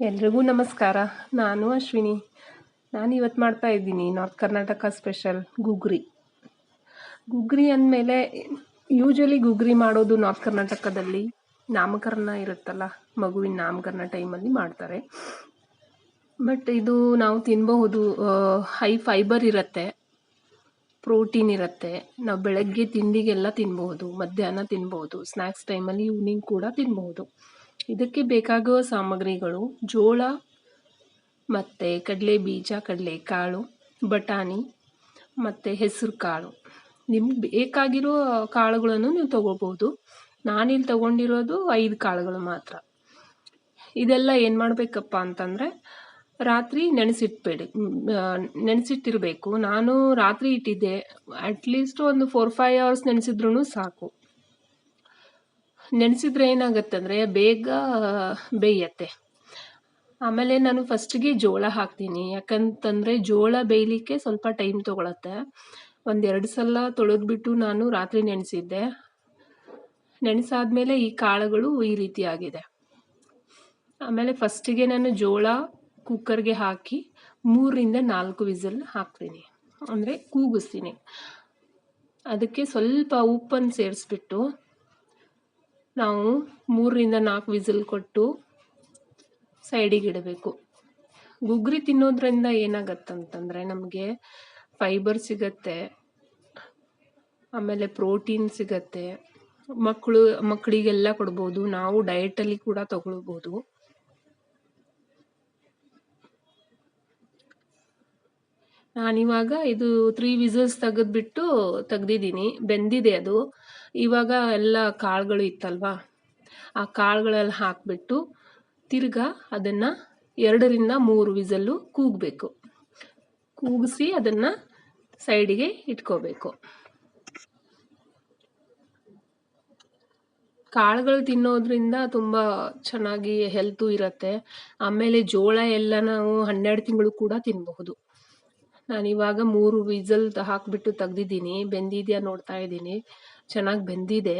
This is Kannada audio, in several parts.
ಎಲ್ರಿಗೂ ನಮಸ್ಕಾರ. ನಾನು ಅಶ್ವಿನಿ. ನಾನು ಇವತ್ತು ಮಾಡ್ತಾ ಇದ್ದೀನಿ ನಾರ್ತ್ ಕರ್ನಾಟಕ ಸ್ಪೆಷಲ್ ಗುಗ್ರಿ. ಗುಗ್ರಿ ಅಂದಮೇಲೆ ಯೂಶ್ವಲಿ ಗುಗ್ರಿ ಮಾಡೋದು ನಾರ್ತ್ ಕರ್ನಾಟಕದಲ್ಲಿ ನಾಮಕರಣ ಇರುತ್ತಲ್ಲ, ಮಗುವಿನ ನಾಮಕರಣ ಟೈಮಲ್ಲಿ ಮಾಡ್ತಾರೆ. ಬಟ್ ಇದು ನಾವು ತಿನ್ನಬಹುದು. ಹೈ ಫೈಬರ್ ಇರುತ್ತೆ, ಪ್ರೋಟೀನ್ ಇರುತ್ತೆ. ನಾವು ಬೆಳಗ್ಗೆ ತಿಂಡಿಗೆಲ್ಲ ತಿನ್ಬಹುದು, ಮಧ್ಯಾಹ್ನ ತಿನ್ಬಹುದು, ಸ್ನ್ಯಾಕ್ಸ್ ಟೈಮಲ್ಲಿ ಈವ್ನಿಂಗ್ ಕೂಡ ತಿನ್ಬಹುದು. ಇದಕ್ಕೆ ಬೇಕಾಗುವ ಸಾಮಗ್ರಿಗಳು ಜೋಳ ಮತ್ತು ಕಡಲೆ ಬೀಜ, ಕಡಲೆಕಾಳು, ಬಟಾಣಿ ಮತ್ತು ಹೆಸರು ಕಾಳು. ನಿಮ್ಗೆ ಬೇಕಾಗಿರೋ ಕಾಳುಗಳನ್ನು ನೀವು ತೊಗೋಬೋದು. ನಾನಿಲ್ಲಿ ತೊಗೊಂಡಿರೋದು 5 ಕಾಳುಗಳು ಮಾತ್ರ. ಇದೆಲ್ಲ ಏನು ಮಾಡಬೇಕಪ್ಪ ಅಂತಂದರೆ, ರಾತ್ರಿ ನೆನೆಸಿಟ್ಟಿರಬೇಕು. ನಾನು ರಾತ್ರಿ ಇಟ್ಟಿದ್ದೆ. ಅಟ್ಲೀಸ್ಟ್ ಒಂದು 4-5 ಅವರ್ಸ್ ನೆನೆಸಿದ್ರೂ ಸಾಕು. ನೆನೆಸಿದ್ರೆ ಏನಾಗುತ್ತಂದರೆ ಬೇಗ ಬೇಯತ್ತೆ. ಆಮೇಲೆ ನಾನು ಫಸ್ಟಿಗೆ ಜೋಳ ಹಾಕ್ತೀನಿ, ಯಾಕಂತಂದರೆ ಜೋಳ ಬೇಯಲಿಕ್ಕೆ ಸ್ವಲ್ಪ ಟೈಮ್ ತೊಗೊಳತ್ತೆ. 1-2 ಸಲ ತೊಳೆದ್ಬಿಟ್ಟು ನಾನು ರಾತ್ರಿ ನೆನೆಸಿದ್ದೆ. ನೆನೆಸಾದ್ಮೇಲೆ ಈ ಕಾಳುಗಳು ಈ ರೀತಿ ಆಗಿದೆ. ಆಮೇಲೆ ಫಸ್ಟಿಗೆ ನಾನು ಜೋಳ ಕುಕ್ಕರ್ಗೆ ಹಾಕಿ 3-4 ವಿಸಿಲ್ ಹಾಕ್ತೀನಿ, ಅಂದರೆ ಕೂಗಿಸ್ತೀನಿ. ಅದಕ್ಕೆ ಸ್ವಲ್ಪ ಉಪ್ಪನ್ನು ಸೇರಿಸ್ಬಿಟ್ಟು ನಾವು 3-4 ವಿಸಿಲ್ ಕೊಟ್ಟು ಸೈಡಿಗೆ ಇಡಬೇಕು. ಗುಗ್ರಿ ತಿನ್ನೋದ್ರಿಂದ ಏನಾಗತ್ತಂತಂದರೆ ನಮಗೆ ಫೈಬರ್ ಸಿಗತ್ತೆ, ಆಮೇಲೆ ಪ್ರೋಟೀನ್ ಸಿಗತ್ತೆ. ಮಕ್ಕಳಿಗೆಲ್ಲ ಕೊಡ್ಬೋದು, ನಾವು ಡಯಟಲ್ಲಿ ಕೂಡ ತಗೊಳ್ಬೋದು. ನಾನಿವಾಗ ಇದು 3 ವಿಸಿಲ್ಸ್ ತೆಗೆದಿದ್ದೀನಿ, ಬೆಂದಿದೆ ಅದು. ಇವಾಗ ಎಲ್ಲ ಕಾಳುಗಳು ಇತ್ತಲ್ವಾ, ಆ ಕಾಳುಗಳೆಲ್ಲ ಹಾಕಿಬಿಟ್ಟು ತಿರ್ಗಾ ಅದನ್ನು 2-3 ವಿಸಲ್ಲು ಕೂಗಬೇಕು. ಕೂಗಿಸಿ ಅದನ್ನು ಸೈಡಿಗೆ ಇಟ್ಕೋಬೇಕು. ಕಾಳುಗಳು ತಿನ್ನೋದ್ರಿಂದ ತುಂಬ ಚೆನ್ನಾಗಿ ಹೆಲ್ತು ಇರುತ್ತೆ. ಆಮೇಲೆ ಜೋಳ ಎಲ್ಲ ನಾವು 12 ತಿಂಗಳು ಕೂಡ ತಿನ್ನಬಹುದು. ನಾನಿವಾಗ 3 ವಿಸಲ್ ಹಾಕಿಬಿಟ್ಟು ತೆಗ್ದಿದ್ದೀನಿ. ಬೆಂದಿದೆಯಾ ನೋಡ್ತಾ ಇದ್ದೀನಿ, ಚೆನ್ನಾಗಿ ಬೆಂದಿದೆ.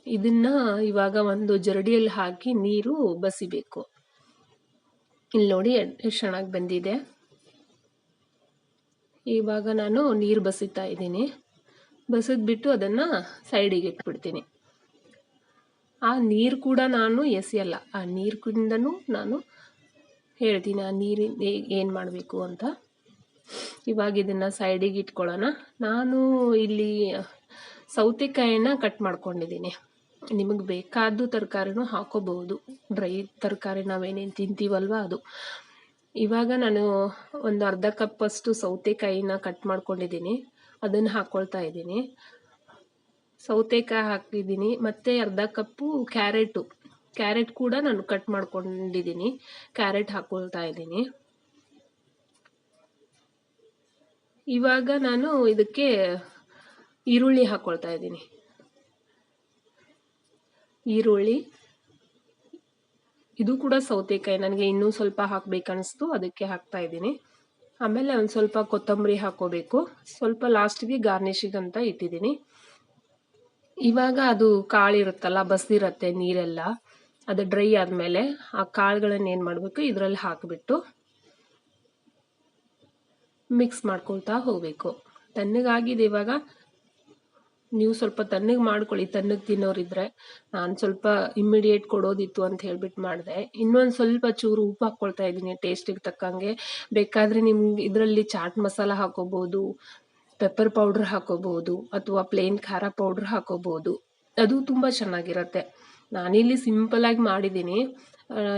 ಇದನ್ನು ಇವಾಗ ಒಂದು ಜರಡಿಯಲ್ಲಿ ಹಾಕಿ ನೀರು ಬಸಿಬೇಕು. ಇಲ್ಲಿ ನೋಡಿ ಎಷ್ಟು ಚೆನ್ನಾಗಿ ಬೆಂದಿದೆ. ಇವಾಗ ನಾನು ನೀರು ಬಸಿತಾ ಇದ್ದೀನಿ. ಬಸಿದ್ಬಿಟ್ಟು ಅದನ್ನು ಸೈಡಿಗೆ ಇಟ್ಬಿಡ್ತೀನಿ. ಆ ನೀರು ಕೂಡ ನಾನು ಎಸೆಯಲ್ಲ, ಆ ನೀರಿಂದನೂ ನಾನು ಹೇಳ್ತೀನಿ ಆ ನೀರಿಂದ ಏನು ಮಾಡಬೇಕು ಅಂತ. ಇವಾಗ ಇದನ್ನು ಸೈಡಿಗೆ ಇಟ್ಕೊಳ್ಳೋಣ. ನಾನು ಇಲ್ಲಿ ಸೌತೆಕಾಯಿನ ಕಟ್ ಮಾಡ್ಕೊಂಡಿದ್ದೀನಿ. ನಿಮಗೆ ಬೇಕಾದ್ದು ತರಕಾರಿನೂ ಹಾಕೋಬಹುದು, ಡ್ರೈ ತರಕಾರಿ ನಾವೇನೇನು ತಿಂತೀವಲ್ವ ಅದು. ಇವಾಗ ನಾನು ಒಂದು ಅರ್ಧ ಕಪ್ಪಷ್ಟು ಸೌತೆಕಾಯಿನ ಕಟ್ ಮಾಡ್ಕೊಂಡಿದ್ದೀನಿ, ಅದನ್ನು ಹಾಕ್ಕೊಳ್ತಾ ಇದ್ದೀನಿ. ಸೌತೆಕಾಯಿ ಹಾಕಿದ್ದೀನಿ, ಮತ್ತು ಅರ್ಧ ಕಪ್ಪು ಕ್ಯಾರೆಟ್ ಕೂಡ ನಾನು ಕಟ್ ಮಾಡ್ಕೊಂಡಿದ್ದೀನಿ, ಕ್ಯಾರೆಟ್ ಹಾಕ್ಕೊಳ್ತಾ ಇದ್ದೀನಿ. ಇವಾಗ ನಾನು ಇದಕ್ಕೆ ಈರುಳ್ಳಿ ಹಾಕ್ಕೊಳ್ತಾ ಇದ್ದೀನಿ. ಈರುಳ್ಳಿ, ಇದು ಕೂಡ ಸೌತೆಕಾಯಿ ನನಗೆ ಇನ್ನೂ ಸ್ವಲ್ಪ ಹಾಕಬೇಕನ್ನಿಸ್ತು, ಅದಕ್ಕೆ ಹಾಕ್ತಾ ಇದ್ದೀನಿ. ಆಮೇಲೆ ಒಂದು ಸ್ವಲ್ಪ ಕೊತ್ತಂಬರಿ ಹಾಕ್ಕೋಬೇಕು, ಸ್ವಲ್ಪ ಲಾಸ್ಟಿಗೆ ಗಾರ್ನಿಷಿಗೆ ಅಂತ ಇಟ್ಟಿದ್ದೀನಿ. ಇವಾಗ ಅದು ಕಾಳಿರುತ್ತಲ್ಲ, ಬಸ್ದಿರತ್ತೆ ನೀರೆಲ್ಲ, ಅದು ಡ್ರೈ ಆದಮೇಲೆ ಆ ಕಾಳುಗಳನ್ನು ಏನು ಮಾಡಬೇಕು, ಇದರಲ್ಲಿ ಹಾಕಿಬಿಟ್ಟು ಮಿಕ್ಸ್ ಮಾಡ್ಕೊಳ್ತಾ ಹೋಗಬೇಕು. ತಣ್ಣಗಾಗಿದೆ. ಇವಾಗ ನೀವು ಸ್ವಲ್ಪ ತಣ್ಣಗೆ ಮಾಡ್ಕೊಳ್ಳಿ, ತಣ್ಣಗೆ ತಿನ್ನೋರಿದ್ರೆ. ನಾನು ಸ್ವಲ್ಪ ಇಮ್ಮಿಡಿಯೇಟ್ ಕೊಡೋದಿತ್ತು ಅಂತ ಹೇಳ್ಬಿಟ್ಟು ಮಾಡಿದೆ. ಇನ್ನೊಂದು ಸ್ವಲ್ಪ ಚೂರು ಉಪ್ಪು ಹಾಕ್ಕೊಳ್ತಾ ಇದ್ದೀನಿ ಟೇಸ್ಟಿಗೆ ತಕ್ಕಂಗೆ. ಬೇಕಾದರೆ ನಿಮ್ಗೆ ಇದರಲ್ಲಿ ಚಾಟ್ ಮಸಾಲ ಹಾಕೋಬೋದು, ಪೆಪ್ಪರ್ ಪೌಡ್ರ್ ಹಾಕೋಬೋದು, ಅಥವಾ ಪ್ಲೇನ್ ಖಾರ ಪೌಡ್ರ್ ಹಾಕೋಬೋದು. ಅದು ತುಂಬ ಚೆನ್ನಾಗಿರುತ್ತೆ. ನಾನಿಲ್ಲಿ ಸಿಂಪಲಾಗಿ ಮಾಡಿದ್ದೀನಿ.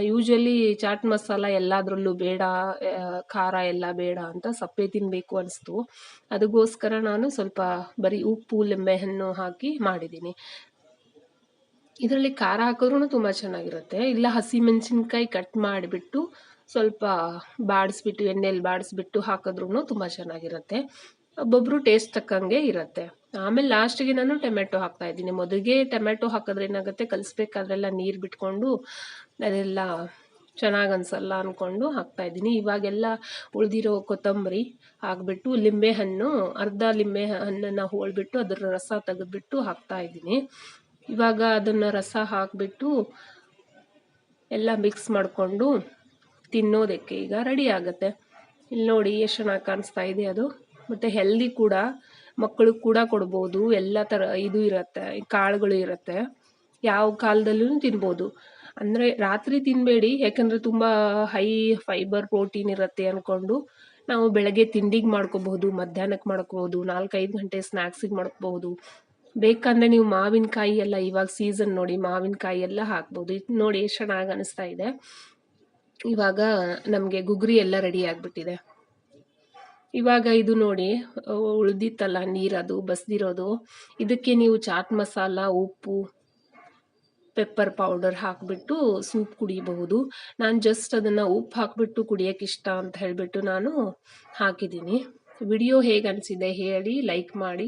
ಯೂಶ್ವಲಿ ಚಾಟ್ ಮಸಾಲ ಎಲ್ಲದರಲ್ಲೂ ಬೇಡ, ಖಾರ ಎಲ್ಲ ಬೇಡ ಅಂತ ಸಪ್ಪೆ ತಿನ್ನಬೇಕು ಅನಿಸ್ತು. ಅದಕ್ಕೋಸ್ಕರ ನಾನು ಸ್ವಲ್ಪ ಬರೀ ಉಪ್ಪು, ಲಿಂಬೆಹಣ್ಣು ಹಾಕಿ ಮಾಡಿದ್ದೀನಿ. ಇದರಲ್ಲಿ ಖಾರ ಹಾಕಿದ್ರೂ ತುಂಬ ಚೆನ್ನಾಗಿರುತ್ತೆ. ಇಲ್ಲ ಹಸಿಮೆಣಸಿನ್ಕಾಯಿ ಕಟ್ ಮಾಡಿಬಿಟ್ಟು ಸ್ವಲ್ಪ ಬಾಡಿಸ್ಬಿಟ್ಟು, ಎಣ್ಣೆಯಲ್ಲಿ ಬಾಡಿಸ್ಬಿಟ್ಟು ಹಾಕಿದ್ರೂ ತುಂಬ ಚೆನ್ನಾಗಿರುತ್ತೆ. ಒಬ್ಬೊಬ್ಬರು ಟೇಸ್ಟ್ ತಕ್ಕಂಗೆ ಇರುತ್ತೆ. ಆಮೇಲೆ ಲಾಸ್ಟಿಗೆ ನಾನು ಟೊಮೆಟೊ ಹಾಕ್ತಾ ಇದ್ದೀನಿ. ಮೊದಲಿಗೆ ಟೊಮೆಟೊ ಹಾಕಿದ್ರೆ ಏನಾಗುತ್ತೆ, ಕಲಿಸ್ಬೇಕಾದ್ರೆಲ್ಲ ನೀರು ಬಿಟ್ಕೊಂಡು ಅದೆಲ್ಲ ಚೆನ್ನಾಗಿ ಅನಿಸಲ್ಲ ಅಂದ್ಕೊಂಡು ಹಾಕ್ತಾ ಇದ್ದೀನಿ. ಇವಾಗೆಲ್ಲ ಉಳಿದಿರೋ ಕೊತ್ತಂಬರಿ ಹಾಕ್ಬಿಟ್ಟು, ಅರ್ಧ ಲಿಂಬೆ ಹಣ್ಣನ್ನು ಹೋಳ್ಬಿಟ್ಟು ಅದರ ರಸ ತೆಗೆದ್ಬಿಟ್ಟು ಹಾಕ್ತಾ ಇದ್ದೀನಿ. ಇವಾಗ ಅದನ್ನು ರಸ ಹಾಕಿಬಿಟ್ಟು ಎಲ್ಲ ಮಿಕ್ಸ್ ಮಾಡಿಕೊಂಡು ತಿನ್ನೋದಕ್ಕೆ ಈಗ ರೆಡಿ ಆಗುತ್ತೆ. ಇಲ್ಲಿ ನೋಡಿ ಎಷ್ಟು ಚೆನ್ನಾಗಿ ಕಾಣಿಸ್ತಾ ಇದೆ ಅದು. ಮತ್ತು ಹೆಲ್ದಿ ಕೂಡ, ಮಕ್ಕಳಿಗೆ ಕೂಡ ಕೊಡ್ಬೋದು. ಎಲ್ಲ ಥರ ಇದು ಇರುತ್ತೆ, ಕಾಳುಗಳು ಇರುತ್ತೆ, ಯಾವ ಕಾಲದಲ್ಲೂ ತಿನ್ಬೋದು. ಅಂದರೆ ರಾತ್ರಿ ತಿನ್ನಬೇಡಿ, ಯಾಕಂದರೆ ತುಂಬ ಹೈ ಫೈಬರ್ ಪ್ರೋಟೀನ್ ಇರುತ್ತೆ ಅಂದ್ಕೊಂಡು ನಾವು ಬೆಳಗ್ಗೆ ತಿಂಡಿಗೆ ಮಾಡ್ಕೋಬಹುದು, ಮಧ್ಯಾಹ್ನಕ್ಕೆ ಮಾಡ್ಕೋಬಹುದು, 4-5 ಗಂಟೆ ಸ್ನ್ಯಾಕ್ಸಿಗೆ ಮಾಡ್ಕೋಬಹುದು. ಬೇಕಂದರೆ ನೀವು ಮಾವಿನಕಾಯಿ ಎಲ್ಲ, ಇವಾಗ ಸೀಸನ್ ನೋಡಿ ಮಾವಿನಕಾಯಿ ಎಲ್ಲ ಹಾಕ್ಬೋದು. ಇದು ನೋಡಿ ಎಷ್ಟು ಚೆನ್ನಾಗಿ ಅನಿಸ್ತಾ ಇದೆ. ಇವಾಗ ನಮಗೆ ಗುಗ್ರಿ ಎಲ್ಲ ರೆಡಿ ಆಗಿಬಿಟ್ಟಿದೆ. ಇವಾಗ ಇದು ನೋಡಿ ಉಳಿದಿತ್ತಲ್ಲ ನೀರದು ಬಸ್ದಿರೋದು, ಇದಕ್ಕೆ ನೀವು ಚಾಟ್ ಮಸಾಲ, ಉಪ್ಪು, ಪೆಪ್ಪರ್ ಪೌಡರ್ ಹಾಕಿಬಿಟ್ಟು ಸೂಪ್ ಕುಡಿಬಹುದು. ನಾನು ಜಸ್ಟ್ ಅದನ್ನು ಉಪ್ಪು ಹಾಕಿಬಿಟ್ಟು ಕುಡಿಯೋಕ್ಕೆ ಇಷ್ಟ ಅಂತ ಹೇಳಿಬಿಟ್ಟು ನಾನು ಹಾಕಿದ್ದೀನಿ. ವಿಡಿಯೋ ಹೇಗೆ ಅನಿಸಿದೆ ಹೇಳಿ, ಲೈಕ್ ಮಾಡಿ.